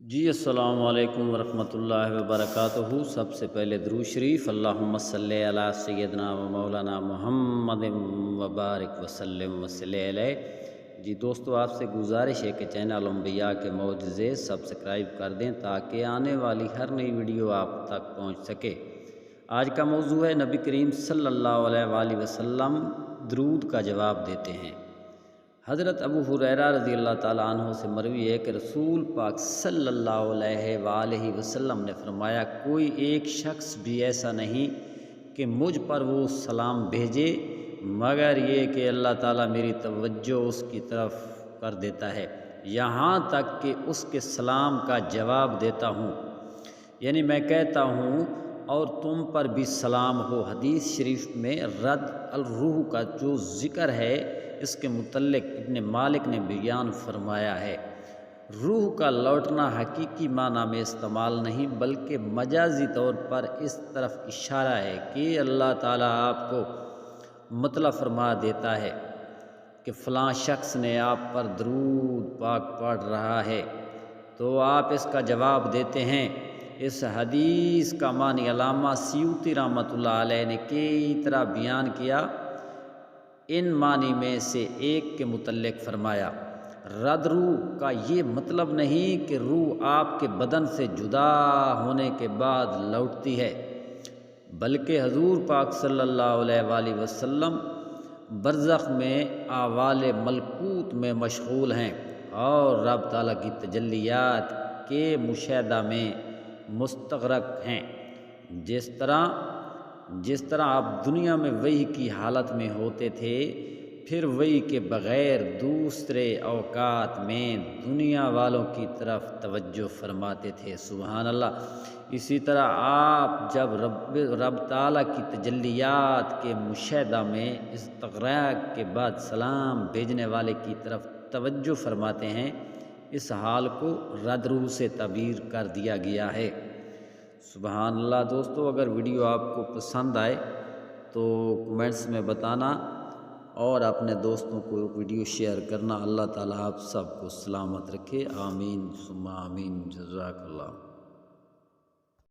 جی السلام علیکم ورحمۃ اللہ وبرکاتہ۔ سب سے پہلے درود شریف، اللہم صلی علی سیدنا و مولانا محمد وبارک وسلم وصلی علیہ۔ جی دوستو، آپ سے گزارش ہے کہ چینل انبیاء کے معجزے سبسکرائب کر دیں تاکہ آنے والی ہر نئی ویڈیو آپ تک پہنچ سکے۔ آج کا موضوع ہے نبی کریم صلی اللہ علیہ وآلہ وسلم درود کا جواب دیتے ہیں۔ حضرت ابو ہریرہ رضی اللہ تعالیٰ عنہ سے مروی ہے کہ رسول پاک صلی اللہ علیہ وآلہ وسلم نے فرمایا، کوئی ایک شخص بھی ایسا نہیں کہ مجھ پر وہ سلام بھیجے مگر یہ کہ اللہ تعالیٰ میری توجہ اس کی طرف کر دیتا ہے، یہاں تک کہ اس کے سلام کا جواب دیتا ہوں، یعنی میں کہتا ہوں اور تم پر بھی سلام ہو۔ حدیث شریف میں رد الروح کا جو ذکر ہے، اس کے متعلق ابن مالک نے بیان فرمایا ہے، روح کا لوٹنا حقیقی معنی میں استعمال نہیں بلکہ مجازی طور پر اس طرف اشارہ ہے کہ اللہ تعالیٰ آپ کو مطلع فرما دیتا ہے کہ فلاں شخص نے آپ پر درود پاک پڑھ رہا ہے تو آپ اس کا جواب دیتے ہیں۔ اس حدیث کا معنی علامہ سیوطی رحمۃ اللہ علیہ نے کئی طرح بیان کیا۔ ان معنی میں سے ایک کے متعلق فرمایا، رد روح کا یہ مطلب نہیں کہ روح آپ کے بدن سے جدا ہونے کے بعد لوٹتی ہے، بلکہ حضور پاک صلی اللہ علیہ وآلہ وسلم برزخ میں احوال ملکوت میں مشغول ہیں اور رب تعالیٰ کی تجلیات کے مشاہدہ میں مستغرق ہیں۔ جس طرح آپ دنیا میں وحی کی حالت میں ہوتے تھے، پھر وحی کے بغیر دوسرے اوقات میں دنیا والوں کی طرف توجہ فرماتے تھے، سبحان اللہ، اسی طرح آپ جب رب تعالیٰ کی تجلیات کے مشاہدہ میں استغراق کے بعد سلام بھیجنے والے کی طرف توجہ فرماتے ہیں، اس حال کو رد روح سے تعبیر کر دیا گیا ہے، سبحان اللہ۔ دوستو، اگر ویڈیو آپ کو پسند آئے تو کمنٹس میں بتانا اور اپنے دوستوں کو ویڈیو شیئر کرنا۔ اللہ تعالیٰ آپ سب کو سلامت رکھے، آمین ثم آمین، جزاک اللہ۔